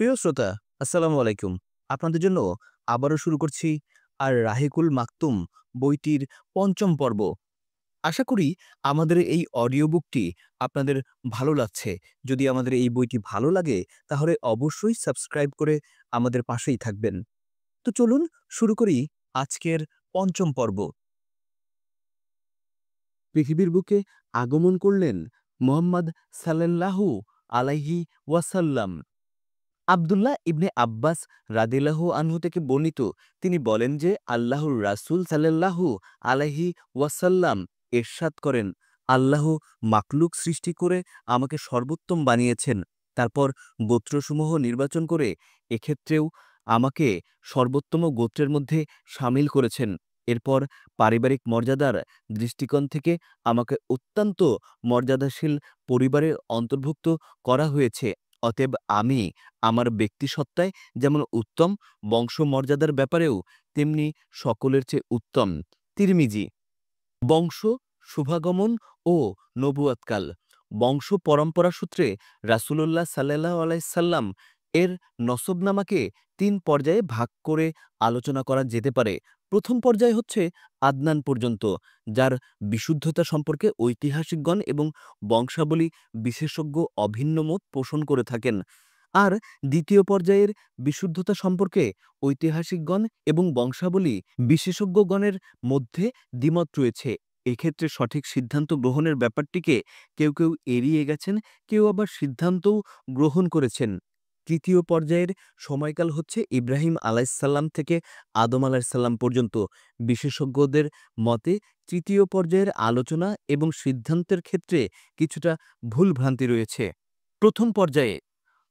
প্রিয় শ্রোতা, আসসালামু আলাইকুম। আপনাদের জন্য আবারও শুরু করছি আর রাহিকুল মাকতুম বইটির ৫ম পর্ব। আশা করি আমাদের এই অডিও বুকটি আপনাদের ভালো লাগছে। যদি আমাদের এই বইটি ভালো লাগে তাহলে অবশ্যই সাবস্ক্রাইব করে আমাদের পাশেই থাকবেন। তো চলুন শুরু করি আজকের ৫ম পর্ব। পৃথিবীর বুকে আগমন করলেন মুহাম্মদ সাল্লাল্লাহু আলাইহি ওয়াসাল্লাম। আব্দুল্লাহ ইবনে আব্বাস রাদিয়াল্লাহু আনহু থেকে বর্ণিত, তিনি বলেন যে আল্লাহর রাসূল সাল্লাল্লাহু আলাইহি ওয়াসাল্লাম ইরশাদ করেন, আল্লাহ মাখলুক সৃষ্টি করে আমাকে সর্বোত্তম বানিয়েছেন। তারপর গোত্রসমূহ নির্বাচন করে এক্ষেত্রেও আমাকে সর্বোত্তম গোত্রের মধ্যে শামিল করেছেন। এরপর পারিবারিক মর্যাদার দৃষ্টিকোণ থেকে আমাকে অত্যন্ত মর্যাদাশীল পরিবারে অন্তর্ভুক্ত করা হয়েছে। অতএব আমি আমার ব্যক্তিসত্তায় যেমন উত্তম, বংশমর্যাদার ব্যাপারেও তেমনি সকলের চেয়ে উত্তম। তিরমিজি। বংশ, শুভাগমন ও নবুয়াতকাল। বংশ পরম্পরা সূত্রে রাসূলুল্লাহ সাল্লাল্লাহু আলাইহি সাল্লাম এর নসবনামাকে ৩ পর্যায়ে ভাগ করে আলোচনা করা যেতে পারে। প্রথম পর্যায় হচ্ছে আদনান পর্যন্ত, যার বিশুদ্ধতা সম্পর্কে ঐতিহাসিকগণ এবং বংশাবলী বিশেষজ্ঞ অভিন্ন মত পোষণ করে থাকেন। আর দ্বিতীয় পর্যায়ের বিশুদ্ধতা সম্পর্কে ঐতিহাসিকগণ এবং বংশাবলী বিশেষজ্ঞগণের মধ্যে দ্বিমত রয়েছে। এক্ষেত্রে সঠিক সিদ্ধান্ত গ্রহণের ব্যাপারটিকে কেউ কেউ এড়িয়ে গেছেন, কেউ আবার সিদ্ধান্তও গ্রহণ করেছেন। তৃতীয় পর্যায়ের সময়কাল হচ্ছে ইব্রাহিম আলাইসাল্লাম থেকে আদম আলাইসাল্লাম পর্যন্ত। বিশেষজ্ঞদের মতে তৃতীয় পর্যায়ের আলোচনা এবং সিদ্ধান্তের ক্ষেত্রে কিছুটা ভুলভ্রান্তি রয়েছে। প্রথম পর্যায়ে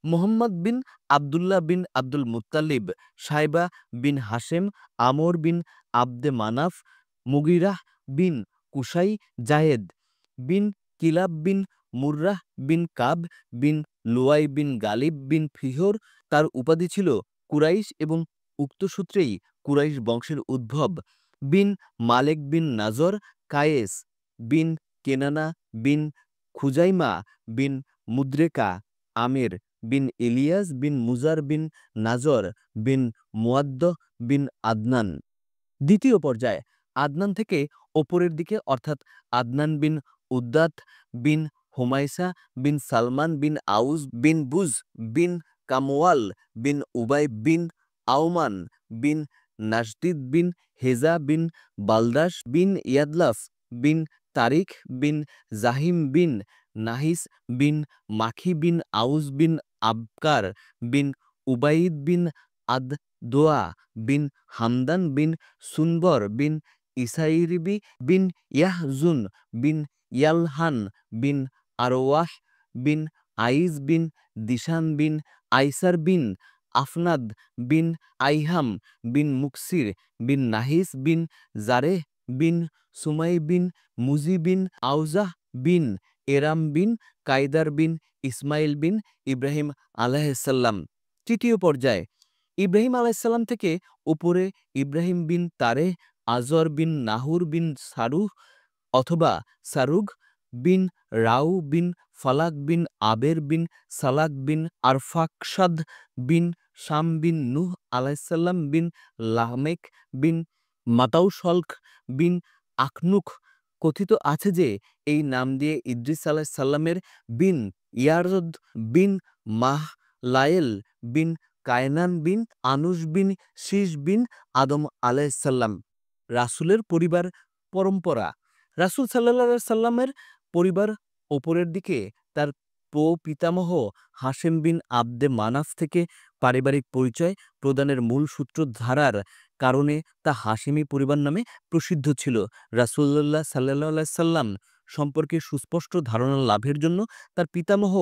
মুহাম্মদ বিন আবদুল্লাহ বিন আব্দুল মুত্তালিব, সাইবা বিন হাশেম, আমর বিন আব্দে মানাফ, মুগিরাহ বিন কুসাই, জায়েদ বিন কিলাব বিন মুর্রাহ বিন কাব বিন লুয়াই বিন গালিব বিন ফিহর, তার উপাধি ছিল কুরাইশ এবং উক্ত সূত্রেই কুরাইশ বংশের উদ্ভব, বিন মালেক বিন নাজর, কায়েস বিন কেনানা বিন খুজাইমা বিন মুদ্রেকা, আমের বিন ইলিয়াস বিন মুজার বিন নাজর বিন মুয়াদ্দ বিন আদনান। দ্বিতীয় পর্যায় আদনান থেকে ওপরের দিকে, অর্থাৎ আদনান বিন উদ্দাত বিন হুমাইসা বিন সালমান বিন আউস বিন বুজ বিন কামওয়াল বিন উবাই বিন আওমান বিন নাশদিদ বিন হেজা বিন বালদাস বিন ইয়াদলাফ বিন তারিক বিন জাহিম বিন নাহিস বিন মাখি বিন আউস বিন আবকার বিন উবাইদ বিন আদ দোয়া বিন হামদান বিন সুনবর বিন ইসাইরিবি বিন ইয়াহজুন বিন ইয়ালহান বিন আরওয়াহ বিন আইজ বিন দিশান বিন আইসার বিন আফনাদ বিন আইহাম বিন মুকসির বিন নাহিস বিন জারেহ বিন সুমাই বিন মুজি বিন আউজাহ বিন এরাম বিন কায়দার বিন ইসমাইল বিন ইব্রাহিম আলাইহিসসালাম। তৃতীয় পর্যায়ে ইব্রাহিম আলাইহিসসালাম থেকে উপরে ইব্রাহিম বিন তারেহ, আজর বিন নাহুর বিন সারুহ অথবা সারুগ বিন রাউ বিন ফালাক বিন আবের বিন সালাক বিন আরফাকসাদ বিন শাম বিন নূহ আলাইহিসসালাম বিন লামেক বিন মাতাউশলখ বিন আখনুখ। কথিত আছে যে এই নাম দিয়ে ইদ্রিস আলাইহিসসালামের বিন ইয়ারদ বিন মাহলায়েল বিন কায়নান বিন আনুশ বিন শীশ বিন আদম আলাইহিসসালাম। রাসূলের পরিবার পরম্পরা। রাসূল সাল্লাল্লাহু আলাইহি সাল্লামের পরিবার ওপরের দিকে তার পিতামহ হাশেম বিন আব্দে মানাফ থেকে পারিবারিক পরিচয় প্রদানের মূল সূত্রধারার কারণে তা হাশেমি পরিবার নামে প্রসিদ্ধ ছিল। রাসূলুল্লাহ সাল্লাল্লাহু আলাইহি সাল্লাম সম্পর্কে সুস্পষ্ট ধারণা লাভের জন্য তার পিতামহ,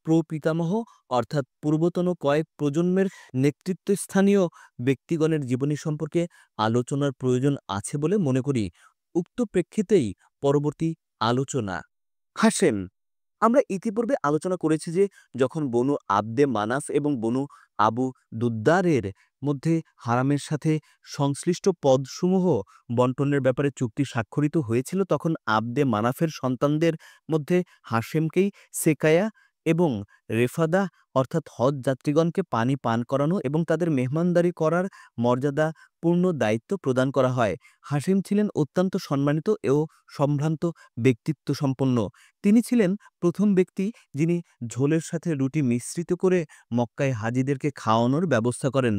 প্রপিতামহ অর্থাৎ পূর্বতন কয়েক প্রজন্মের নেতৃত্বস্থানীয় ব্যক্তিগণের জীবনী সম্পর্কে আলোচনার প্রয়োজন আছে বলে মনে করি। উক্ত প্রেক্ষিতেই পরবর্তী আলোচনা। হাশেম। আমরা ইতিপূর্বে আলোচনা করেছি যে যখন বনু আব্দে মানাফ এবং বনু আবু দুদ্দারের মধ্যে হারামের সাথে সংশ্লিষ্ট পদসমূহ বন্টনের ব্যাপারে চুক্তি স্বাক্ষরিত হয়েছিল, তখন আব্দে মানাফের সন্তানদের মধ্যে হাশেমকেই সেকায়া এবং রেফাদা অর্থাৎ হজ যাত্রীগণকে পানি পান করানো এবং তাদের মেহমানদারি করার মর্যাদাপূর্ণ দায়িত্ব প্রদান করা হয়। হাসিম ছিলেন অত্যন্ত সম্মানিত ও সম্ভ্রান্ত ব্যক্তিত্ব সম্পন্ন। তিনি ছিলেন প্রথম ব্যক্তি যিনি ঝোলের সাথে রুটি মিশ্রিত করে মক্কায় হাজিদেরকে খাওয়ানোর ব্যবস্থা করেন।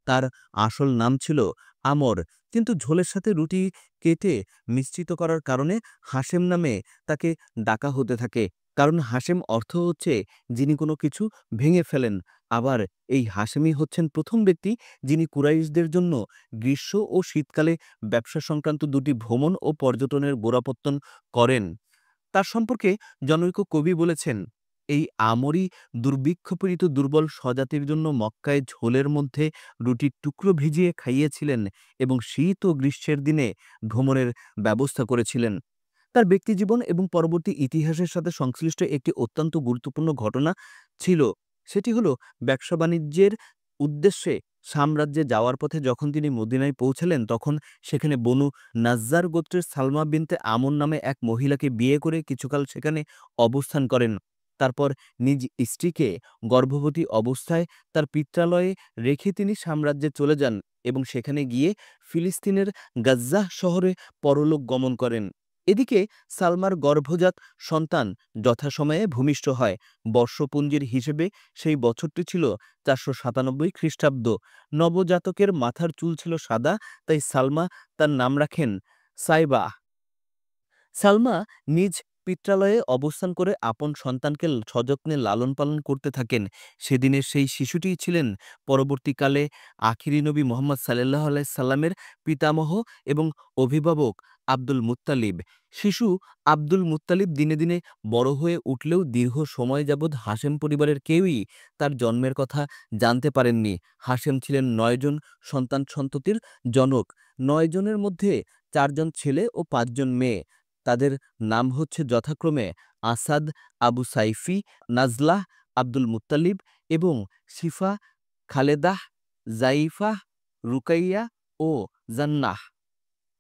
তার আসল নাম ছিল আমর, কিন্তু ঝোলের সাথে রুটি কেটে মিশ্রিত করার কারণে হাশেম নামে তাকে ডাকা হতে থাকে। কারণ হাশেম অর্থ হচ্ছে যিনি কোনো কিছু ভেঙে ফেলেন। আবার এই হাশেমই হচ্ছেন প্রথম ব্যক্তি যিনি কুরাইশদের জন্য গ্রীষ্ম ও শীতকালে ব্যবসা সংক্রান্ত দুটি ভ্রমণ ও পর্যটনের গোড়াপত্তন করেন। তার সম্পর্কে জনৈক কবি বলেছেন, এই আমরই দুর্ভিক্ষপীড়িত দুর্বল স্বজাতির জন্য মক্কায় ঝোলের মধ্যে রুটির টুকরো ভিজিয়ে খাইয়েছিলেন এবং শীত ও গ্রীষ্মের দিনে ভ্রমণের ব্যবস্থা করেছিলেন। তার ব্যক্তিজীবন এবং পরবর্তী ইতিহাসের সাথে সংশ্লিষ্ট একটি অত্যন্ত গুরুত্বপূর্ণ ঘটনা ছিল। সেটি হলো ব্যবসা বাণিজ্যের উদ্দেশ্যে সাম্রাজ্যে যাওয়ার পথে যখন তিনি মদিনায় পৌঁছালেন, তখন সেখানে বনু নাজ্জার গোত্রের সালমা বিনতে আমর নামে এক মহিলাকে বিয়ে করে কিছুকাল সেখানে অবস্থান করেন। তারপর নিজ স্ত্রীকে গর্ভবতী অবস্থায় তার পিত্রালয়ে রেখে তিনি সাম্রাজ্যে চলে যান এবং সেখানে গিয়ে ফিলিস্তিনের গাজ্জাহ শহরে পরলোক গমন করেন। এদিকে সালমার গর্ভজাত সন্তান যথাসময়ে ভূমিষ্ঠ হয়। বর্ষপঞ্জির হিসেবে সেই বছরটি ছিল 497 খ্রিস্টাব্দ। নবজাতকের মাথার চুল ছিল সাদা, তাই সালমা তার নাম রাখেন সাইবা। সালমা নিজ পিত্রালয়ে অবস্থান করে আপন সন্তানকে সযত্নে লালন পালন করতে থাকেন। সেদিনের সেই শিশুটিই ছিলেন পরবর্তীকালে আখিরি নবী মোহাম্মদ সাল্লাল্লাহু আলাইহি সাল্লামের পিতামহ এবং অভিভাবক আব্দুল মুত্তালিব। শিশু আব্দুল মুত্তালিব দিনে দিনে বড় হয়ে উঠলেও দীর্ঘ সময় যাবৎ হাশেম পরিবারের কেউই তার জন্মের কথা জানতে পারেননি। হাশেম ছিলেন ৯ জন সন্তান সন্ততির জনক। ৯ জনের মধ্যে ৪ জন ছেলে ও ৫ জন মেয়ে। তাদের নাম হচ্ছে যথাক্রমে Asad, Abu sci-fi, নাজলাহ, Abdul Muttalib এবং শিফা, খালেদাহ, জাইফাহ, রুকাইয়া ও জান্নাহ।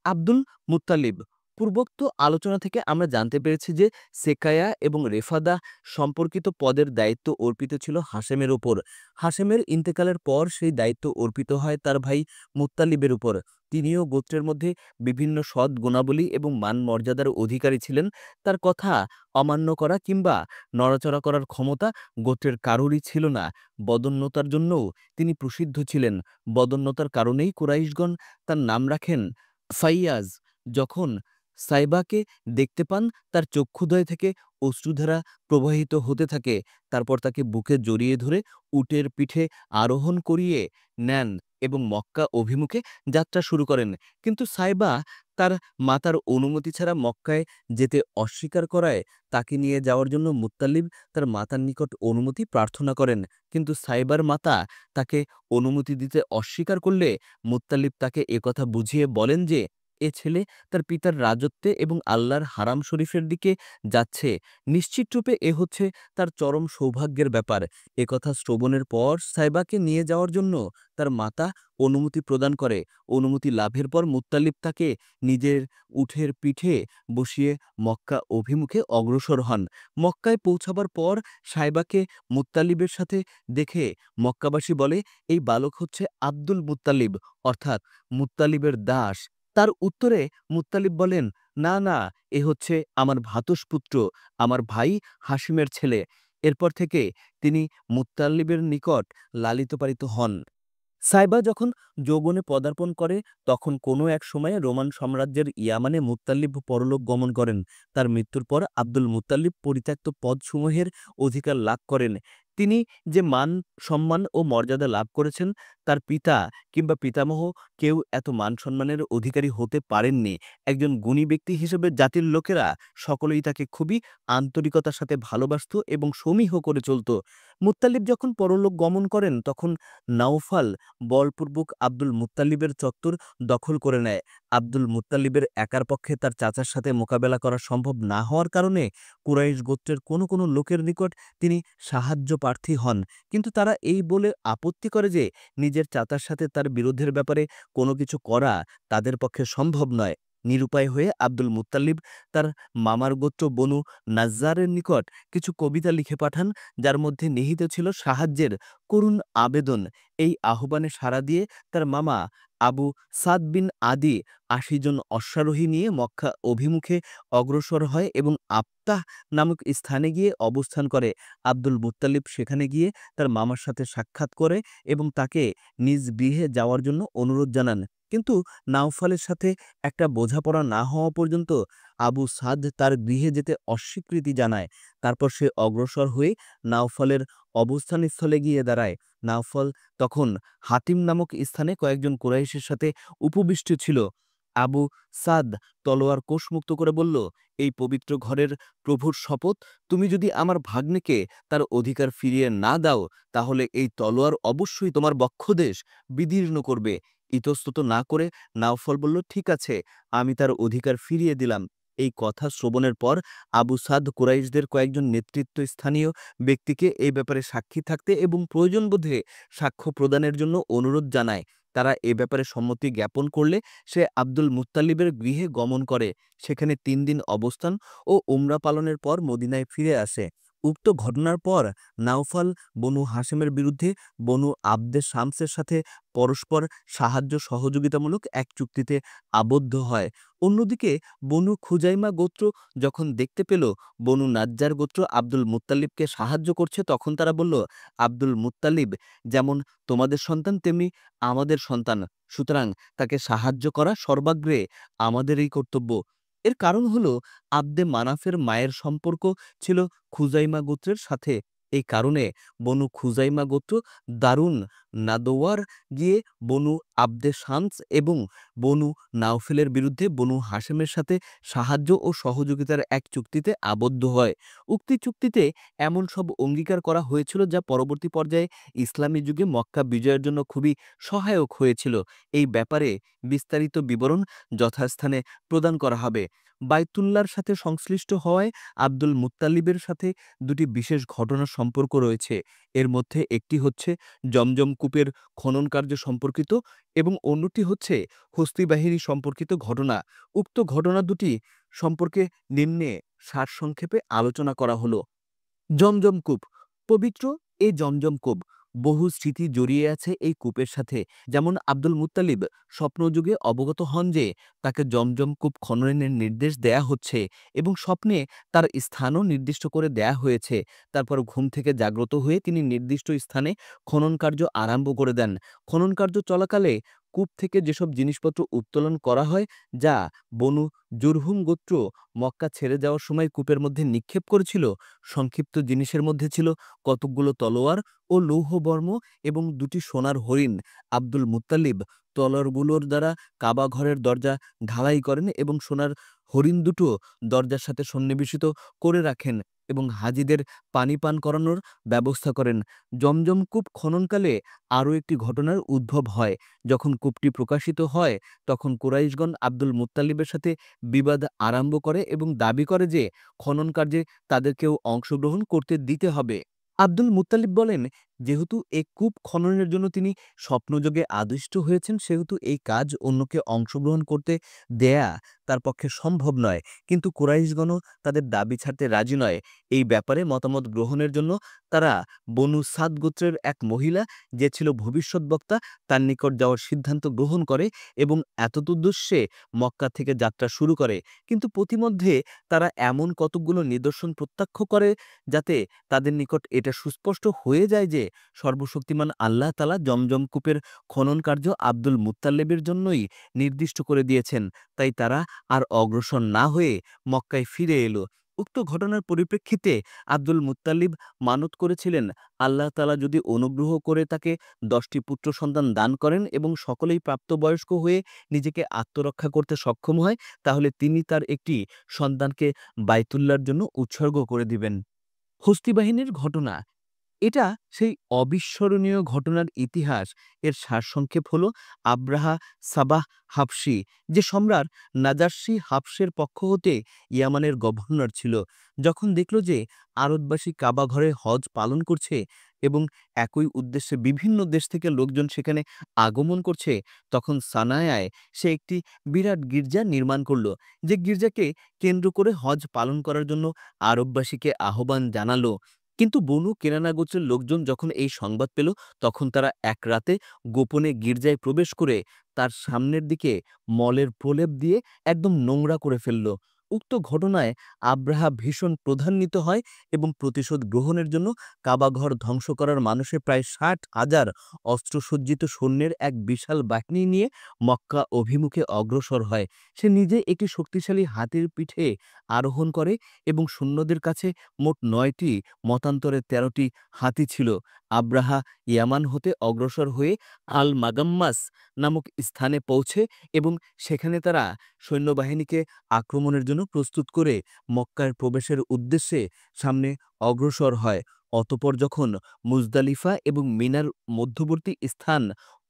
Abdul Muttalib. পূর্বোক্ত আলোচনা থেকে আমরা জানতে পেরেছি যে সেকায়া এবং রেফাদা সম্পর্কিত পদের দায়িত্ব অর্পিত ছিল হাশেমের উপর। হাশেমের ইন্তেকালের পর সেই দায়িত্ব অর্পিত হয় তার ভাই মুত্তালিবের উপর। তিনিও গোত্রের মধ্যে বিভিন্ন সৎ গুণাবলী এবং মান মর্যাদার অধিকারী ছিলেন। তার কথা অমান্য করা কিংবা নড়াচড়া করার ক্ষমতা গোত্রের কারোরই ছিল না। বদন্যতার জন্যও তিনি প্রসিদ্ধ ছিলেন। বদন্যতার কারণেই কুরাইশগণ তার নাম রাখেন ফাইয়াজ। যখন সাইবাকে দেখতে পান, তার চক্ষুদ্বয় থেকে অশ্রুধারা প্রবাহিত হতে থাকে। তারপর তাকে বুকে জড়িয়ে ধরে উটের পিঠে আরোহণ করিয়ে নেন এবং মক্কা অভিমুখে যাত্রা শুরু করেন। কিন্তু সাইবা তার মাতার অনুমতি ছাড়া মক্কায় যেতে অস্বীকার করায় তাকে নিয়ে যাওয়ার জন্য মুত্তালিব তার মাতার নিকট অনুমতি প্রার্থনা করেন। কিন্তু সাইবার মাতা তাকে অনুমতি দিতে অস্বীকার করলে মুত্তালিব তাকে একথা বুঝিয়ে বলেন যে এ ছেলে তার পিতার রাজত্বে এবং আল্লাহর হারাম শরীফের দিকে যাচ্ছে। নিশ্চিতরূপে এ হচ্ছে তার চরম সৌভাগ্যের ব্যাপার। একথা শ্রবণের পর সাইবাকে নিয়ে যাওয়ার জন্য তার মাতা অনুমতি প্রদান করে। অনুমতি লাভের পর মুত্তালিব তাকে নিজের উটের পিঠে বসিয়ে মক্কা অভিমুখে অগ্রসর হন। মক্কায় পৌঁছাবার পর সাইবাকে মুত্তালিবের সাথে দেখে মক্কাবাসী বলে, এই বালক হচ্ছে আব্দুল মুত্তালিব, অর্থাৎ মুত্তালিবের দাস। তার উত্তরে মুত্তালিব বলেন, না না, এ হচ্ছে আমার ভ্রাতুষ্পুত্র, আমার ভাই হাশিমের ছেলে। এরপর থেকে তিনি মুত্তালিবের নিকট লালিত পালিত হন। সাইবা যখন যৌবনে পদার্পণ করে তখন কোনো এক সময়ে রোমান সাম্রাজ্যের ইয়ামানে মুত্তালিব পরলোক গমন করেন। তার মৃত্যুর পর আব্দুল মুত্তালিব পরিত্যক্ত পদসমূহের অধিকার লাভ করেন। তিনি যে মান সম্মান ও মর্যাদা লাভ করেছেন, তার পিতা কিংবা পিতামহ কেউ এত মান সম্মানের অধিকারী হতে পারেননি। একজন গুণী ব্যক্তি হিসেবে জাতির লোকেরা সকলেই তাকে খুবই আন্তরিকতার সাথে ভালোবাসত এবং সমীহ করে চলত। মুত্তালিব যখন পরলোক গমন করেন তখন নাওফাল বলপূর্বক আব্দুল মুত্তালিবের চত্বর দখল করে নেয়। আব্দুল মুত্তালিবের একার পক্ষে তার চাচার সাথে মোকাবেলা করা সম্ভব না হওয়ার কারণে কুরাইশ গোত্রের কোনো কোনো লোকের নিকট তিনি সাহায্য প্রার্থী হন। কিন্তু তারা এই বলে আপত্তি করে যে নিজের চাচার সাথে তার বিরোধের ব্যাপারে কোনো কিছু করা তাদের পক্ষে সম্ভব নয়। নিরুপায় হয়ে আব্দুল মুত্তালিব তার মামার গোত্র বনু নাজ্জারের নিকট কিছু কবিতা লিখে পাঠান, যার মধ্যে নিহিত ছিল সাহায্যের করুণ আবেদন। এই আহ্বানে সাড়া দিয়ে তার মামা আবু সাদ বিন আদি ৮০ জন অশ্বারোহী নিয়ে মক্কা অভিমুখে অগ্রসর হয় এবং আবতাহ নামক স্থানে গিয়ে অবস্থান করে। আব্দুল মুত্তালিব সেখানে গিয়ে তার মামার সাথে সাক্ষাৎ করে এবং তাকে নিজ গৃহে যাওয়ার জন্য অনুরোধ জানান। কিন্তু নাওফালের সাথে একটা বোঝাপড়া না হওয়া পর্যন্ত আবু সাদ তার গৃহে যেতে অস্বীকৃতি জানায়। তারপর সে অগ্রসর হয়ে নাওফলের অবস্থানস্থলে গিয়ে দাঁড়ায়। নাওফল তখন হাতিম নামক স্থানে কয়েকজন কুরাইশের সাথে উপবিষ্ট ছিল। আবু সাদ তলোয়ার কোষমুক্ত করে বলল, এই পবিত্র ঘরের প্রভুর শপথ, তুমি যদি আমার ভাগ্নেকে তার অধিকার ফিরিয়ে না দাও, তাহলে এই তলোয়ার অবশ্যই তোমার বক্ষদেশ বিদীর্ণ করবে। ইতস্তত না করে নাওফল বলল, ঠিক আছে, আমি তার অধিকার ফিরিয়ে দিলাম। এই কথা শ্রবণের পর আবু সাদ কুরাইশদের কয়েকজন নেতৃত্বস্থানীয় ব্যক্তিকে এই ব্যাপারে সাক্ষী থাকতে এবং প্রয়োজন বোধে সাক্ষ্য প্রদানের জন্য অনুরোধ জানায়। তারা এ ব্যাপারে সম্মতি জ্ঞাপন করলে সে আব্দুল মুত্তালিবের গৃহে গমন করে। সেখানে ৩ দিন অবস্থান ও উমরা পালনের পর মদিনায় ফিরে আসে। উক্ত ঘটনার পর নাওফাল বনু হাশেমের বিরুদ্ধে বনু আব্দে শামসের সাথে পরস্পর সাহায্য সহযোগিতামূলক এক চুক্তিতে আবদ্ধ হয়। অন্যদিকে বনু খুজাইমা গোত্র যখন দেখতে পেল বনু নাজ্জার গোত্র আব্দুল মুত্তালিবকে সাহায্য করছে, তখন তারা বলল, আব্দুল মুত্তালিব যেমন তোমাদের সন্তান তেমনি আমাদের সন্তান, সুতরাং তাকে সাহায্য করা সর্বাগ্রে আমাদেরই কর্তব্য। এর কারণ হল আব্দে মানাফের মায়ের সম্পর্ক ছিল খুজাইমা গোত্রের সাথে। এই কারণে বনু খুজাইমা গোত্র দারুন নাদোয়ার গিয়ে বনু আব্দে শামস এবং বনু নাওফেলের বিরুদ্ধে বনু হাশেমের সাথে সাহায্য ও সহযোগিতার এক চুক্তিতে আবদ্ধ হয়। উক্ত চুক্তিতে এমন সব অঙ্গীকার করা হয়েছিল যা পরবর্তী পর্যায়ে ইসলামী যুগে মক্কা বিজয়ের জন্য খুবই সহায়ক হয়েছিল। এই ব্যাপারে বিস্তারিত বিবরণ যথাস্থানে প্রদান করা হবে। বাইতুল্লাহর সাথে সংশ্লিষ্ট হওয়ায় আব্দুল মুত্তালিবের সাথে দুটি বিশেষ ঘটনার সম্পর্ক রয়েছে। এর মধ্যে একটি হচ্ছে জমজম কূপের খনন কার্য সম্পর্কিত এবং অন্যটি হচ্ছে হস্তি বাহিনী সম্পর্কিত ঘটনা। উক্ত ঘটনা দুটি সম্পর্কে নিম্নে সারসংক্ষেপে আলোচনা করা হলো। জমজম কূপ। পবিত্র এই জমজম কূপ বহু স্মৃতি জড়িয়ে আছে এই কূপের সাথে। যেমন আব্দুল মুত্তালিব স্বপ্নযুগে অবগত হন যে তাকে জমজম কূপ খননের নির্দেশ দেয়া হচ্ছে এবং স্বপ্নে তার স্থানও নির্দিষ্ট করে দেয়া হয়েছে। তারপর ঘুম থেকে জাগ্রত হয়ে তিনি নির্দিষ্ট স্থানে খনন কার্য আরম্ভ করে দেন। খনন কার্য চলাকালে কূপ থেকে যেসব জিনিসপত্র উত্তোলন করা হয়, যা বনু জুরহুম গোত্র মক্কা ছেড়ে যাওয়ার সময় কূপের মধ্যে নিক্ষেপ করেছিল, সংক্ষিপ্ত জিনিসের মধ্যে ছিল কতকগুলো তলোয়ার ও লৌহবর্ম এবং ২টি সোনার হরিণ। আব্দুল মুত্তালিব তলোয়ারগুলোর দ্বারা কাবা ঘরের দরজা ঢালাই করেন এবং সোনার হরিণ দুটো দরজার সাথে সন্নিবেশিত করে রাখেন এবং হাজিদের পানি পান করানোর ব্যবস্থা করেন। জমজম কূপ খননকালে আরও একটি ঘটনার উদ্ভব হয়। যখন কূপটি প্রকাশিত হয়, তখন কুরাইশগণ আব্দুল মুত্তালিবের সাথে বিবাদ আরম্ভ করে এবং দাবি করে যে খনন কার্যে তাদেরকেও অংশগ্রহণ করতে দিতে হবে। আব্দুল মুত্তালিব বলেন, যেহেতু এই কূপ খননের জন্য তিনি স্বপ্নযোগে আদিষ্ট হয়েছেন, সেহেতু এই কাজ অন্যকে অংশগ্রহণ করতে দেয়া তার পক্ষে সম্ভব নয়। কিন্তু কুরাইশগণও তাদের দাবি ছাড়তে রাজি নয়। এই ব্যাপারে মতামত গ্রহণের জন্য তারা বনু সাদ গোত্রের এক মহিলা, যে ছিল ভবিষ্যৎ বক্তা, তার নিকট যাওয়ার সিদ্ধান্ত গ্রহণ করে এবং এতদুদ্দেশ্যে মক্কা থেকে যাত্রা শুরু করে। কিন্তু পথিমধ্যে তারা এমন কতকগুলো নিদর্শন প্রত্যক্ষ করে যাতে তাদের নিকট এটা সুস্পষ্ট হয়ে যায় যে সর্বশক্তিমান আল্লাহ তাআলা জমজম কূপের খনন কার্য আব্দুল মুত্তালিবের জন্যই নির্দিষ্ট করে দিয়েছেন। তাই তারা আর অগ্রসর না হয়ে মক্কায় ফিরে এলো। উক্ত ঘটনার পরিপ্রেক্ষিতে আব্দুল মুত্তালিব মানত করেছিলেন, আল্লাহ তাআলা যদি অনুগ্রহ করে তাকে 10টি পুত্র সন্তান দান করেন এবং সকলেই প্রাপ্তবয়স্ক হয়ে নিজেকে আত্মরক্ষা করতে সক্ষম হয়, তাহলে তিনি তার একটি সন্তানকে বাইতুল্লাহর জন্য উৎসর্গ করে দিবেন। হস্তি বাহিনীর ঘটনা। এটা সেই অবিস্মরণীয় ঘটনার ইতিহাস। এর সারসংক্ষেপ হল আব্রাহা সাবাহ হাবশী, যে সম্রাট নাজাশী হাবশের পক্ষ হতে ইয়ামানের গভর্নর ছিল, যখন দেখল যে আরববাসী কাবা ঘরে হজ পালন করছে এবং একই উদ্দেশ্যে বিভিন্ন দেশ থেকে লোকজন সেখানে আগমন করছে, তখন সানায়ায় সে একটি বিরাট গির্জা নির্মাণ করল, যে গির্জাকে কেন্দ্র করে হজ পালন করার জন্য আরববাসীকে আহ্বান জানালো। কিন্তু বনু কেনানা গোত্রের লোকজন যখন এই সংবাদ পেল, তখন তারা এক রাতে গোপনে গির্জায় প্রবেশ করে তার সামনের দিকে মলের প্রলেপ দিয়ে একদম নোংরা করে ফেলল। উক্ত ঘটনায় আব্রাহা ভীষণ ক্রোধান্বিত হয় এবং প্রতিশোধ গ্রহণের জন্য কাবাঘর ধ্বংস করার মানুষের প্রায় ৬০,০০০ অস্ত্রসজ্জিত সৈন্যের এক বিশাল বাহিনী নিয়ে মক্কা অভিমুখে অগ্রসর হয়। সে নিজে একটি শক্তিশালী হাতির পিঠে আরোহণ করে এবং সৈন্যদের কাছে মোট ৯টি, মতান্তরে ১৩টি হাতি ছিল। আব্রাহা ইয়ামান হতে অগ্রসর হয়ে আল মাগাম্মাস নামক স্থানে পৌঁছে এবং সেখানে তারা সৈন্যবাহিনীকে আক্রমণের জন্য প্রস্তুত করে মক্কায় প্রবেশের উদ্দেশ্যে সামনে অগ্রসর হয়। অতঃপর যখন মুজদালিফা এবং মিনার মধ্যবর্তী স্থান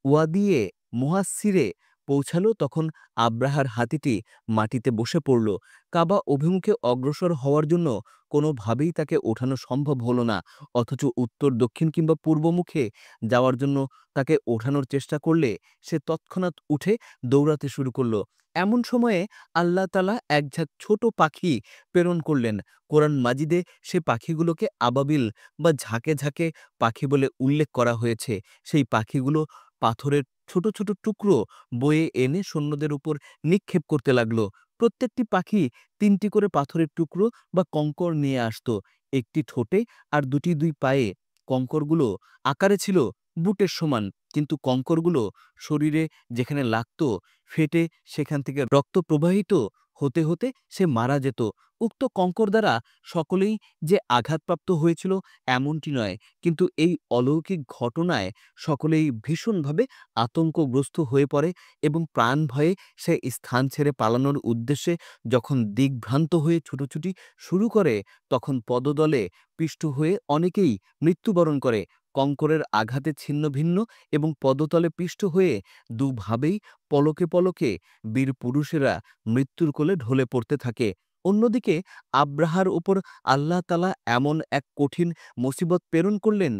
ওয়াদিয়ে মুহাসসিরে পৌঁছালো, তখন আব্রাহার হাতিটি মাটিতে বসে পড়ল। কাবা অভিমুখে অগ্রসর হওয়ার জন্য কোনোভাবেই তাকে ওঠানো সম্ভব হলো না, অথচ উত্তর, দক্ষিণ কিংবা পূর্বমুখে যাওয়ার জন্য তাকে ওঠানোর চেষ্টা করলে সে তৎক্ষণাৎ উঠে দৌড়াতে শুরু করল। এমন সময়ে আল্লাহ তাআলা এক ঝাঁক ছোট পাখি প্রেরণ করলেন। কোরআন মাজিদে সে পাখিগুলোকে আবাবিল বা ঝাঁকে ঝাঁকে পাখি বলে উল্লেখ করা হয়েছে। সেই পাখিগুলো পাথরের ছোট ছোট টুকরো বয়ে এনে সৈন্যদের উপর নিক্ষেপ করতে লাগলো। প্রত্যেকটি পাখি ৩টি করে পাথরের টুকরো বা কঙ্কর নিয়ে আসতো, একটি ঠোঁটে আর দুই পায়ে। কঙ্করগুলো আকারে ছিল বুটের সমান, কিন্তু কঙ্করগুলো শরীরে যেখানে লাগতো ফেটে সেখান থেকে রক্ত প্রবাহিত হতে হতে সে মারা যেত। উক্ত কঙ্কর দ্বারা সকলেই যে আঘাতপ্রাপ্ত হয়েছিল এমনটি নয়, কিন্তু এই অলৌকিক ঘটনায় সকলেই ভীষণভাবে আতঙ্কগ্রস্ত হয়ে পড়ে এবং প্রাণ ভয়ে সে স্থান ছেড়ে পালানোর উদ্দেশ্যে যখন দিগ্ভ্রান্ত হয়ে ছুটোছুটি শুরু করে, তখন পদদলে পিষ্ট হয়ে অনেকেই মৃত্যুবরণ করে। কঙ্করের আঘাতে ছিন্ন ভিন্ন এবং পদতলে পিষ্ট হয়ে দুভাবেই পলকে পলকে বীর পুরুষেরা মৃত্যুর কোলে ঢলে পড়তে থাকে। অন্যদিকে আব্রাহার উপর আল্লাহ তাআলা এমন এক কঠিন মুসিবত প্রেরণ করলেন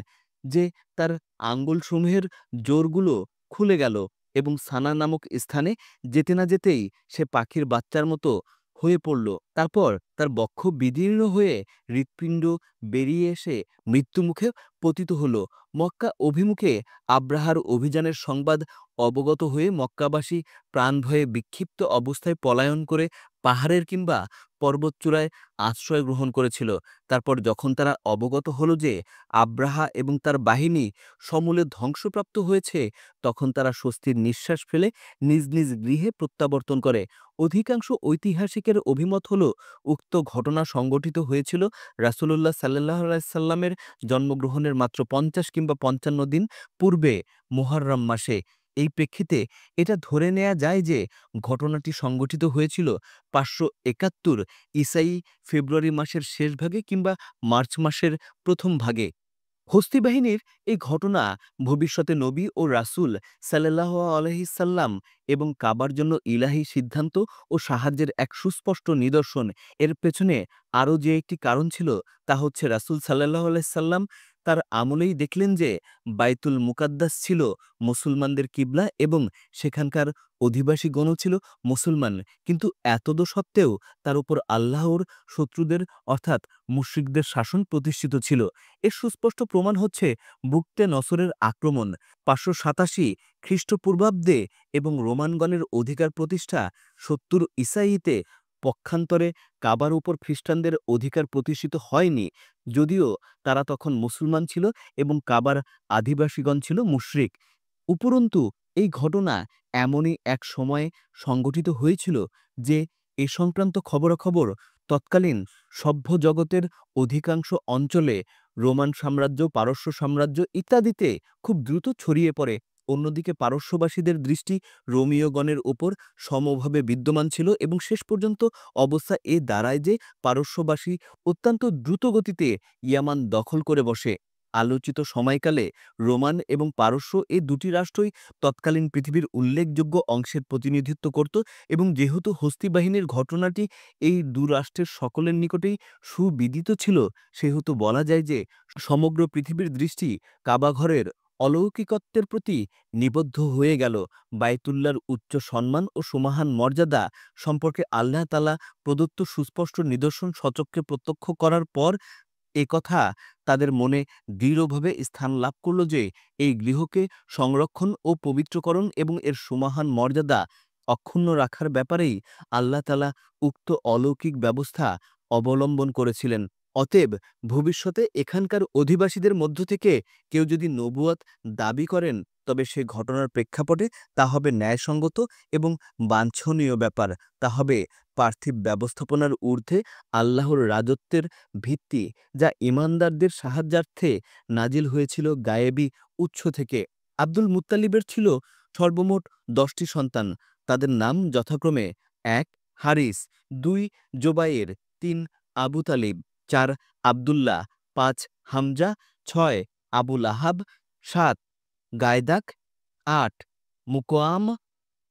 যে তার আঙ্গুলসমূহের জোড়গুলো খুলে গেল এবং সানা নামক স্থানে যেতে না যেতেই সে পাখির বাচ্চার মতো হয়ে পড়ল। তারপর তার বক্ষ বিদীর্ণ হয়ে হৃৎপিণ্ড বেরিয়ে এসে মৃত্যুমুখে পতিত হল। মক্কা অভিমুখে আব্রাহার অভিযানের সংবাদ অবগত হয়ে মক্কাবাসী প্রাণভয়ে বিক্ষিপ্ত অবস্থায় পলায়ন করে পাহাড়ের কিংবা পর্বতচূড়ায় আশ্রয় গ্রহণ করেছিল। তারপর যখন তারা অবগত হল যে আব্রাহা এবং তার বাহিনী সমূলে ধ্বংসপ্রাপ্ত হয়েছে, তখন তারা স্বস্তির নিঃশ্বাস ফেলে নিজ নিজ গৃহে প্রত্যাবর্তন করে। অধিকাংশ ঐতিহাসিকের অভিমত হল উক্ত ঘটনা সংঘটিত হয়েছিল রাসূলুল্লাহ সাল্লাল্লাহু আলাইহি সাল্লামের জন্মগ্রহণের মাত্র ৫০ কিংবা ৫৫ দিন পূর্বে মুহররম মাসে। এই প্রেক্ষিতে এটা ধরে নেয়া যায় যে ঘটনাটি সংঘটিত হয়েছিল ৫৭১ ঈসাই ফেব্রুয়ারি মাসের শেষ ভাগে কিংবা মার্চ মাসের প্রথম ভাগে। হস্তী বাহিনীর এই ঘটনা ভবিষ্যতে নবী ও রাসূল সাল্লাল্লাহু আলাইহি সাল্লাম এবং কাবার জন্য ইলাহি সিদ্ধান্ত ও সাহায্যের এক সুস্পষ্ট নিদর্শন। এর পেছনে আরও যে একটি কারণ ছিল, তা হচ্ছে রাসূল সাল্লাল্লাহু আলাইহি সাল্লাম তার আমলেই দেখলেন যে বাইতুল মুকাদ্দাস ছিল মুসলমানদের কিবলা এবং সেখানকার অধিবাসীগণও ছিল মুসলমান, কিন্তু এতদ সত্ত্বেও তার উপর আল্লাহর শত্রুদের অর্থাৎ মুশরিকদের শাসন প্রতিষ্ঠিত ছিল। এর সুস্পষ্ট প্রমাণ হচ্ছে বুকতে নসরের আক্রমণ ৫৮৭ খ্রিস্টপূর্বাব্দে এবং রোমানগণের অধিকার প্রতিষ্ঠা ৭০ ঈসাইতে। পক্ষান্তরে কাবার উপর খ্রিস্টানদের অধিকার প্রতিষ্ঠিত হয়নি, যদিও তারা তখন মুসলমান ছিল এবং কাবার আদিবাসীগণ ছিল মুশরিক। উপরন্তু এই ঘটনা এমনই এক সময়ে সংঘটিত হয়েছিল যে এ সংক্রান্ত খবরাখবর তৎকালীন সভ্য জগতের অধিকাংশ অঞ্চলে, রোমান সাম্রাজ্য, পারস্য সাম্রাজ্য ইত্যাদিতে খুব দ্রুত ছড়িয়ে পড়ে। অন্যদিকে পারস্যবাসীদের দৃষ্টি রোমীয়গণের উপর সমভাবে বিদ্যমান ছিল এবং শেষ পর্যন্ত অবস্থা দাঁড়ায় যে পারস্যবাসী অত্যন্ত দ্রুতগতিতে ইয়ামান দখল করে বসে। আলোচিত সময়কালে রোমান এবং পারস্য এই দুটি রাষ্ট্রই তৎকালীন পৃথিবীর উল্লেখযোগ্য অংশের প্রতিনিধিত্ব করত এবং যেহেতু হস্তী বাহিনীর ঘটনাটি এই দু রাষ্ট্রের সকলের নিকটেই সুবিদিত ছিল, সেহেতু বলা যায় যে সমগ্র পৃথিবীর দৃষ্টি কাবাঘরের অলৌকিকত্বের প্রতি নিবদ্ধ হয়ে গেল। বায়তুল্লাহর উচ্চ সম্মান ও সুমহান মর্যাদা সম্পর্কে আল্লাহ তাআলা প্রদত্ত সুস্পষ্ট নিদর্শন সচক্ষে প্রত্যক্ষ করার পর একথা তাদের মনে দৃঢ়ভাবে স্থান লাভ করল যে এই গৃহকে সংরক্ষণ ও পবিত্রকরণ এবং এর সুমহান মর্যাদা অক্ষুণ্ণ রাখার ব্যাপারেই আল্লাহ তাআলা উক্ত অলৌকিক ব্যবস্থা অবলম্বন করেছিলেন। অতএব ভবিষ্যতে এখানকার অধিবাসীদের মধ্য থেকে কেউ যদি নবুয়ত দাবি করেন, তবে সে ঘটনার প্রেক্ষাপটে তা হবে ন্যায়সঙ্গত এবং বাঞ্ছনীয় ব্যাপার। তা হবে পার্থিব ব্যবস্থাপনার ঊর্ধ্বে আল্লাহর রাজত্বের ভিত্তি, যা ঈমানদারদের সাহায্যার্থে নাজিল হয়েছিল গায়েবী উৎস থেকে। আব্দুল মুত্তালিবের ছিল সর্বমোট ১০টি সন্তান। তাদের নাম যথাক্রমে ১ হারিস, ২ জোবায়ের, ৩ আবু তালিব, ৪ আবদুল্লাহ, ৫ হামজা, ৬ আবু লাহাব, ৭ গায়দাক, ৮ মুকওয়াম,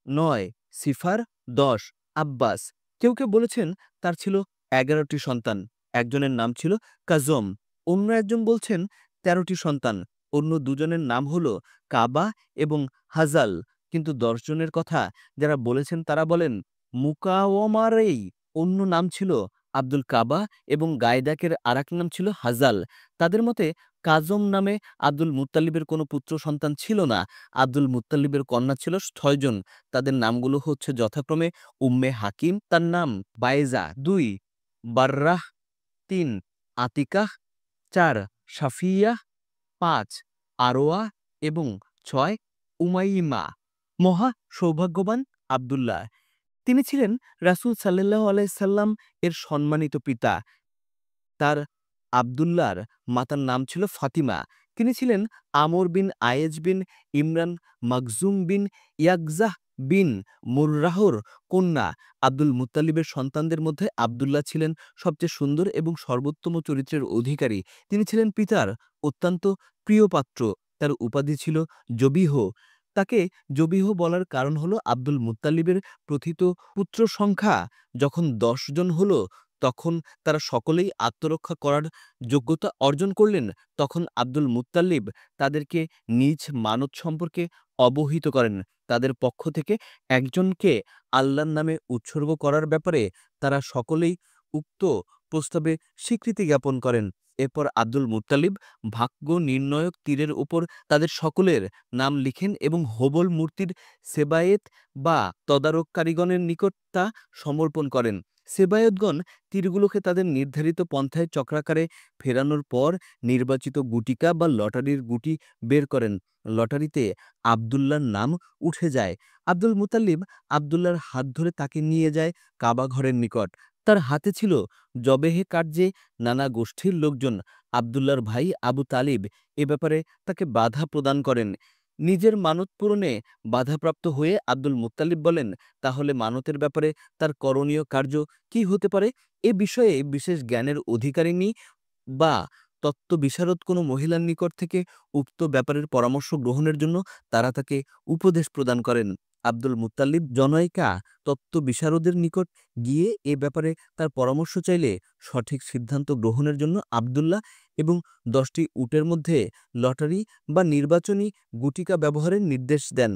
৯ সিফার, ১০ আব্বাস। কেউ কেউ বলেছেন তার ছিল ১১টি সন্তান। একজনের নাম ছিল কাজম। অন্য একজন বলছেন ১৩টি সন্তান। অন্য দুজনের নাম হল কাবা এবং হাজাল। কিন্তু ১০ জনের কথা যারা বলেছেন তারা বলেন মুকাওয়ামারেই অন্য নাম ছিল আব্দুল কাবা এবং গায়দাকের আরেক নাম ছিল হাজাল। তাদের মতে কাজম নামে আব্দুল মুত্তালিবের কোনো পুত্র সন্তান ছিল না। আব্দুল মুত্তালিবের কন্যা ছিল ৬ জন। তাদের নামগুলো হচ্ছে যথাক্রমে উম্মে হাকিম, তার নাম বায়েজা, ২ বাররাহ, ৩ আতিকাহ, ৪ সাফিয়াহ, ৫ আরোয়া এবং ৬ উমাইমা। মহা সৌভাগ্যবান আব্দুল্লাহ। তিনি ছিলেন রাসূল সাল্লাল্লাহু আলাইহি সাল্লাম এর সম্মানিত পিতা। তার আব্দুল্লাহর মাতার নাম ছিল ফাতিমা। তিনি ছিলেন আমর বিন আয়েজ বিন ইমরান মাখজুম বিন ইয়াকজাহ বিন মুররাহর কন্যা। আব্দুল মুত্তালিবের সন্তানদের মধ্যে আব্দুল্লাহ ছিলেন সবচেয়ে সুন্দর এবং সর্বোত্তম চরিত্রের অধিকারী। তিনি ছিলেন পিতার অত্যন্ত প্রিয় পাত্র। তার উপাধি ছিল জবিহ। তাকে জবিহ বলার কারণ হলো আব্দুল মুত্তালিবের প্রথিত পুত্র সংখ্যা যখন ১০ জন হল, তখন তারা সকলেই আত্মরক্ষা করার যোগ্যতা অর্জন করলেন। তখন আব্দুল মুত্তালিব তাদেরকে নিজ মানত সম্পর্কে অবহিত করেন। তাদের পক্ষ থেকে একজনকে আল্লাহর নামে উৎসর্গ করার ব্যাপারে তারা সকলেই উক্ত প্রস্তাবে স্বীকৃতি জ্ঞাপন করেন। এরপর আব্দুল মুত্তালিব ভাগ্য নির্ণয়ক তীরের উপর তাদের সকলের নাম লিখেন এবং হোবল মূর্তির সেবায়েত বা তদারককারীগণের নিকট তা সমর্পণ করেন। সেবায়েতগণ তীরগুলোকে তাদের নির্ধারিত পন্থায় চক্রাকারে ফেরানোর পর নির্বাচিত গুটিকা বা লটারির গুটি বের করেন। লটারিতে আব্দুল্লাহর নাম উঠে যায়। আব্দুল মুত্তালিব আব্দুল্লাহর হাত ধরে তাকে নিয়ে যায় কাবা ঘরের নিকট। তার হাতে ছিল জবেহে কার্যে নানা গোষ্ঠীর লোকজন। আব্দুল্লাহর ভাই আবু তালিব এ ব্যাপারে তাকে বাধা প্রদান করেন। নিজের মানত পূরণে বাধাপ্রাপ্ত হয়ে আব্দুল মুত্তালিব বলেন, তাহলে মানতের ব্যাপারে তার করণীয় কার্য কি হতে পারে? এ বিষয়ে বিশেষ জ্ঞানের অধিকারিণী বা তত্ত্ববিশারদ কোনো মহিলার নিকট থেকে উক্ত ব্যাপারের পরামর্শ গ্রহণের জন্য তারা তাকে উপদেশ প্রদান করেন। আব্দুল মুত্তালিব জনৈকা তত্ত্ববিশারদের নিকট গিয়ে এ ব্যাপারে তার পরামর্শ চাইলে সঠিক সিদ্ধান্ত গ্রহণের জন্য আব্দুল্লাহ এবং ১০টি উটের মধ্যে লটারি বা নির্বাচনী গুটিকা ব্যবহারের নির্দেশ দেন।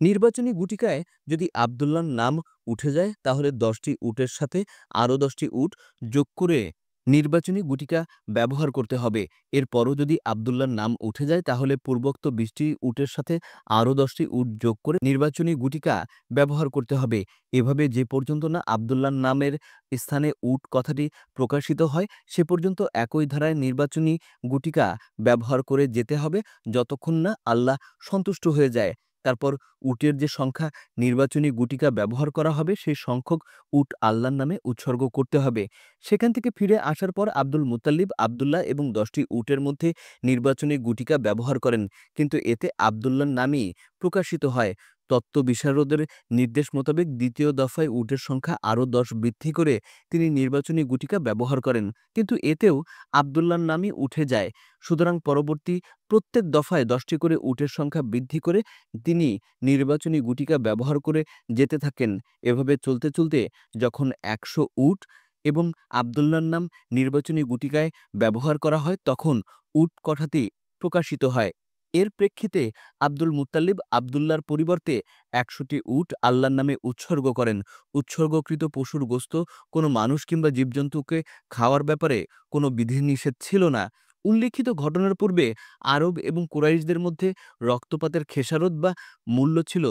নির্বাচনী গুটিকায় যদি আব্দুল্লাহর নাম উঠে যায়, তাহলে ১০টি উটের সাথে আরও ১০টি উট যোগ করে নির্বাচনী গুটিকা ব্যবহার করতে হবে। এরপরও যদি আব্দুল্লাহর নাম উঠে যায়, তাহলে পূর্বোক্ত ২০টি উটের সাথে আরও ১০টি উট যোগ করে নির্বাচনী গুটিকা ব্যবহার করতে হবে। এভাবে যে পর্যন্ত না আব্দুল্লাহর নামের স্থানে উট কথাটি প্রকাশিত হয়, সে পর্যন্ত একই ধারায় নির্বাচনী গুটিকা ব্যবহার করে যেতে হবে, যতক্ষণ না আল্লাহ সন্তুষ্ট হয়ে যায়। তারপর উটের যে সংখ্যা নির্বাচনী গুটিকা ব্যবহার করা হবে, সেই সংখ্যক উট আল্লাহর নামে উৎসর্গ করতে হবে। সেখান থেকে ফিরে আসার পর আব্দুল মুত্তালিব আব্দুল্লাহ এবং ১০টি উটের মধ্যে নির্বাচনী গুটিকা ব্যবহার করেন, কিন্তু এতে আব্দুল্লাহর নামই প্রকাশিত হয়। তত্ত্ব বিশারদের নির্দেশ মোতাবেক দ্বিতীয় দফায় উটের সংখ্যা আরও 10 বৃদ্ধি করে তিনি নির্বাচনী গুটিকা ব্যবহার করেন, কিন্তু এতেও আবদুল্লাহর নামই উঠে যায়। সুতরাং পরবর্তী প্রত্যেক দফায় 10টি করে উটের সংখ্যা বৃদ্ধি করে তিনি নির্বাচনী গুটিকা ব্যবহার করে যেতে থাকেন। এভাবে চলতে চলতে যখন 100 উট এবং আবদুল্লাহর নাম নির্বাচনী গুটিকায় ব্যবহার করা হয়, তখন উট কথাটি প্রকাশিত হয়। এর প্রেক্ষিতে আব্দুল মুত্তালিব আবদুল্লাহর পরিবর্তে 100টি উট আল্লাহর নামে উৎসর্গ করেন। উৎসর্গকৃত পশুর গোশত কোনো মানুষ কিংবা জীবজন্তুকে খাওয়ার ব্যাপারে কোনো বিধিনিষেধ ছিল না। উল্লিখিত ঘটনার পূর্বে আরব এবং কুরাইশদের মধ্যে রক্তপাতের খেসারত বা মূল্য ছিল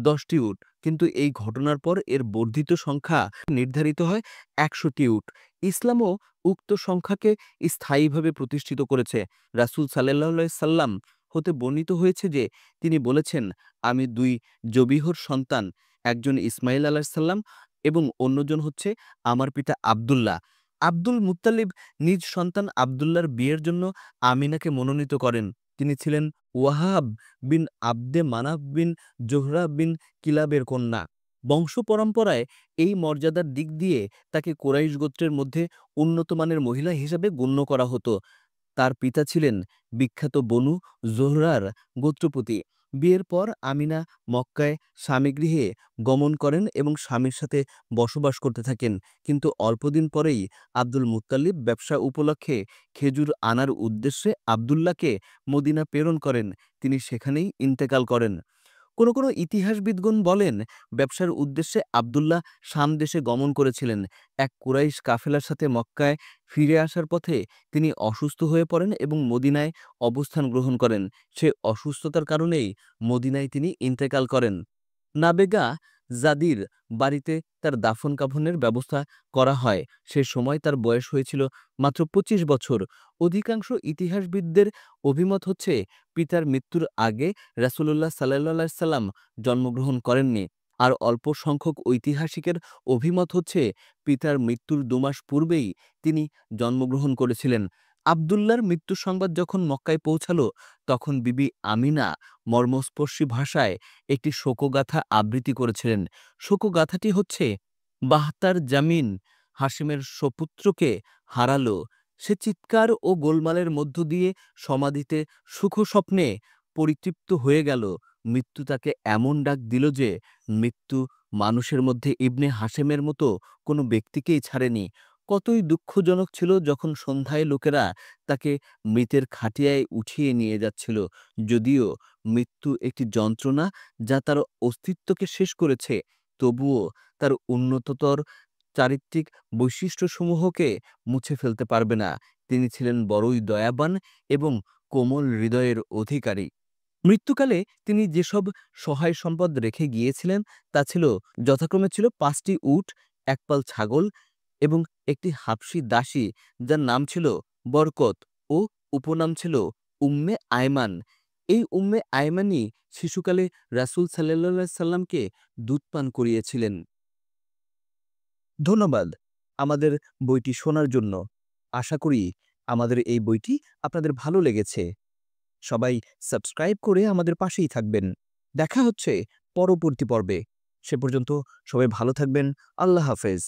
10টি উট, কিন্তু এই ঘটনার পর এর বর্ধিত সংখ্যা নির্ধারিত হয় 100টি উট। ইসলামও উক্ত সংখ্যাকে স্থায়ীভাবে প্রতিষ্ঠিত করেছে। রাসূল সাল্লাল্লাহু আলাইহি সাল্লাম হতে বর্ণিত হয়েছে যে তিনি বলেছেন, আমি 2 জবিহর সন্তান, একজন ইসমাইল আলাইহিস সালাম এবং অন্যজন হচ্ছে আমার পিতা আব্দুল্লাহ। আব্দুল মুত্তালিব নিজ সন্তান আব্দুল্লাহর বিয়ের জন্য আমিনাকে মনোনীত করেন। তিনি ছিলেন ওয়াহাব বিন আব্দে মানাফ বিন জোহরা বিন কিলাবের কন্যা। বংশ পরম্পরায় এই মর্যাদার দিক দিয়ে তাকে কুরাইশ গোত্রের মধ্যে উন্নতমানের মহিলা হিসাবে গণ্য করা হতো। তার পিতা ছিলেন বিখ্যাত বনু জোহরার গোত্রপতি। বিয়ের পর আমিনা মক্কায় স্বামীগৃহে গমন করেন এবং স্বামীর সাথে বসবাস করতে থাকেন, কিন্তু অল্পদিন পরেই আব্দুল মুত্তালিব ব্যবসা উপলক্ষে খেজুর আনার উদ্দেশ্যে আবদুল্লাহকে মদিনা প্রেরণ করেন। তিনি সেখানেই ইন্তেকাল করেন। কোনো ইতিহাসবিদগণ বলেন, ব্যবসার উদ্দেশ্যে আবদুল্লাহ শাম দেশে গমন করেছিলেন। এক কুরাইশ কাফেলার সাথে মক্কায় ফিরে আসার পথে তিনি অসুস্থ হয়ে পড়েন এবং মদিনায় অবস্থান গ্রহণ করেন। সে অসুস্থতার কারণেই মদিনায় তিনি ইন্তেকাল করেন। নাবেগা জাদির বাড়িতে তার দাফন কাফনের ব্যবস্থা করা হয়। সে সময় তার বয়স হয়েছিল মাত্র 25 বছর। অধিকাংশ ইতিহাসবিদদের অভিমত হচ্ছে পিতার মৃত্যুর আগে রাসূলুল্লাহ সাল্লাল্লাহু আলাইহি সাল্লাম জন্মগ্রহণ করেননি। আর অল্প সংখ্যক ঐতিহাসিকের অভিমত হচ্ছে পিতার মৃত্যুর 2 মাস পূর্বেই তিনি জন্মগ্রহণ করেছিলেন। আবদুল্লাহর মৃত্যুর সংবাদ যখন মক্কায় পৌঁছালো, তখন বিবি আমিনা মর্মস্পর্শী ভাষায় একটি শোকগাথা আবৃত্তি করেছিলেন। শোকগাথাটি হচ্ছে, বাহতার জামিন হাশিমের সপুত্রকে হারালো, সে চিৎকার ও গোলমালের মধ্য দিয়ে সমাধিতে সুখস্বপ্নে পরিতৃপ্ত হয়ে গেল। মৃত্যু তাকে এমন ডাক দিল যে মৃত্যু মানুষের মধ্যে ইবনে হাশেমের মতো কোনো ব্যক্তিকেই ছাড়েনি। কতই দুঃখজনক ছিল যখন সন্ধ্যায় লোকেরা তাকে মৃতের খাটিয়ায় উঠিয়ে নিয়ে যাচ্ছিল। যদিও মৃত্যু একটি যন্ত্রণা যা তার অস্তিত্বকে শেষ করেছে, তবুও তার উন্নততর চারিত্রিক বৈশিষ্ট্যসমূহকে মুছে ফেলতে পারবে না। তিনি ছিলেন বড়ই দয়াবান এবং কোমল হৃদয়ের অধিকারী। মৃত্যুকালে তিনি যেসব সহায় সম্পদ রেখে গিয়েছিলেন তা ছিল যথাক্রমে 5টি উট, 1 পাল ছাগল এবং একটি হাবশী দাসী যার নাম ছিল বরকত ও উপনাম ছিল উম্মে আয়মান। এই উম্মে আয়মানই শিশুকালে রাসূল সাল্লাল্লাহু আলাইহি সাল্লামকে দুধ পান করিয়েছিলেন। ধন্যবাদ আমাদের বইটি শোনার জন্য। আশা করি আমাদের এই বইটি আপনাদের ভালো লেগেছে। সবাই সাবস্ক্রাইব করে আমাদের পাশেই থাকবেন। দেখা হচ্ছে পরবর্তী পর্বে। সে পর্যন্ত সবাই ভালো থাকবেন। আল্লাহ হাফেজ।